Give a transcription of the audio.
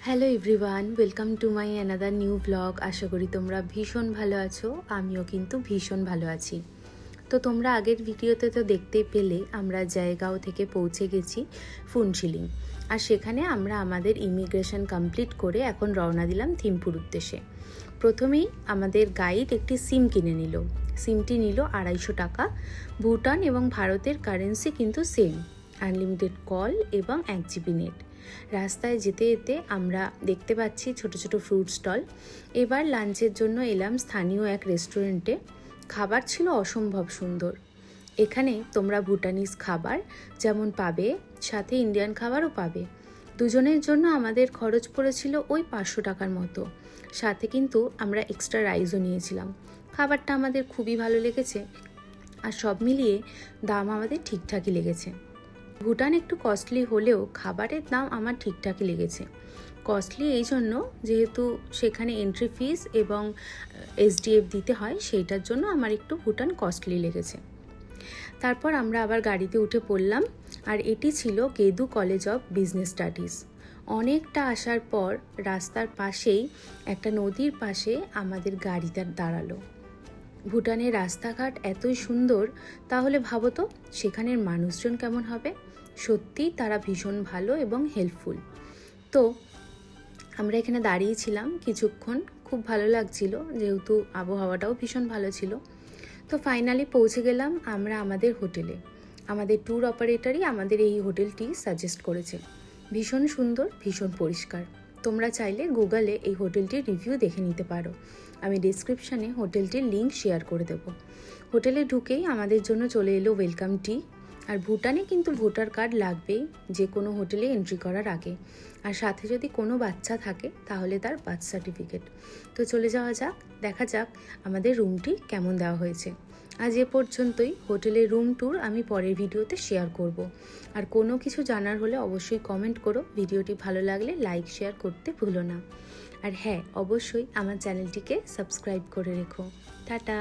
Hello everyone, welcome to my another new blog. আশা করি তোমরা ভীষণ ভালো আছো, আমিও কিন্তু ভীষণ ভালো আছি। তো তোমরা আগের ভিডিওতে তো দেখতেই পেলে আমরা জায়গাও থেকে পৌঁছে গেছি ফুনশিলিং, আর সেখানে আমরা আমাদের ইমিগ্রেশন কমপ্লিট করে এখন রওনা দিলাম থিম্পুর উদ্দেশ্যে। প্রথমেই আমাদের গাইড একটি সিম কিনে নিল। সিমটি নিল 250 টাকা। ভুটান এবং ভারতের কারেন্সি কিন্তু সেম, আনলিমিটেড কল এবং 1 GB নেট। রাস্তায় যেতে যেতে আমরা দেখতে পাচ্ছি ছোট ছোট ফ্রুট স্টল। এবার লাঞ্চের জন্য এলাম স্থানীয় এক রেস্টুরেন্টে। খাবার ছিল অসম্ভব সুন্দর। এখানে তোমরা ভুটানিজ খাবার যেমন পাবে, সাথে ইন্ডিয়ান খাবারও পাবে। দুজনের জন্য আমাদের খরচ পড়েছিল ওই 500 টাকার মতো। সাথে কিন্তু আমরা এক্সট্রা রাইসও নিয়েছিলাম। খাবারটা আমাদের খুবই ভালো লেগেছে, আর সব মিলিয়ে দাম আমাদের ঠিকঠাকই লেগেছে। ভুটান একটু কস্টলি হলেও খাবারের দাম আমার ঠিকঠাকই লেগেছে। কস্টলি এই জন্য যেহেতু সেখানে এন্ট্রি ফিস এবং SDF দিতে হয়, সেইটার জন্য আমার একটু ভুটান কস্টলি লেগেছে। তারপর আমরা আবার গাড়িতে উঠে পড়লাম, আর এটি ছিল গেদু কলেজ অফ বিজনেস স্টাডিজ। অনেকটা আসার পর রাস্তার পাশেই একটা নদীর পাশে আমাদের গাড়িটা দাঁড়ালো। ভুটানের রাস্তাঘাট এতই সুন্দর, তাহলে ভাবো তো সেখানের মানুষজন কেমন হবে। সত্যিই তারা ভীষণ ভালো এবং হেল্পফুল। তো আমরা এখানে দাঁড়িয়েছিলাম কিছুক্ষণ, খুব ভালো লাগছিল যেহেতু আবহাওয়াটাও ভীষণ ভালো ছিল। তো ফাইনালি পৌঁছে গেলাম আমরা আমাদের হোটেলে। আমাদের ট্যুর অপারেটরই আমাদের এই হোটেলটি সাজেস্ট করেছে। ভীষণ সুন্দর, ভীষণ পরিষ্কার। তোমরা চাইলে গুগলে এই হোটেলটির রিভিউ দেখে নিতে পারো। আমি ডেসক্রিপশানে হোটেলটির লিঙ্ক শেয়ার করে দেবো। হোটেলে ঢুকেই আমাদের জন্য চলে এলো ওয়েলকাম টি। আর ভুটানে কিন্তু ভোটার কার্ড লাগবেই যে কোনো হোটেলে এন্ট্রি করার আগে, আর সাথে যদি কোনো বাচ্চা থাকে তাহলে তার বার্থ সার্টিফিকেট। তো চলে যাওয়া যাক, দেখা যাক আমাদের রুমটি কেমন দেওয়া হয়েছে। আজ এ পর্যন্তই। হোটেলের রুম ট্যুর আমি পরের ভিডিওতে শেয়ার করব। আর কোনো কিছু জানার হলে অবশ্যই কমেন্ট করো। ভিডিওটি ভালো লাগলে লাইক শেয়ার করতে ভুলো না। আর হ্যাঁ, অবশ্যই আমার চ্যানেলটিকে সাবস্ক্রাইব করে রেখো। টাটা।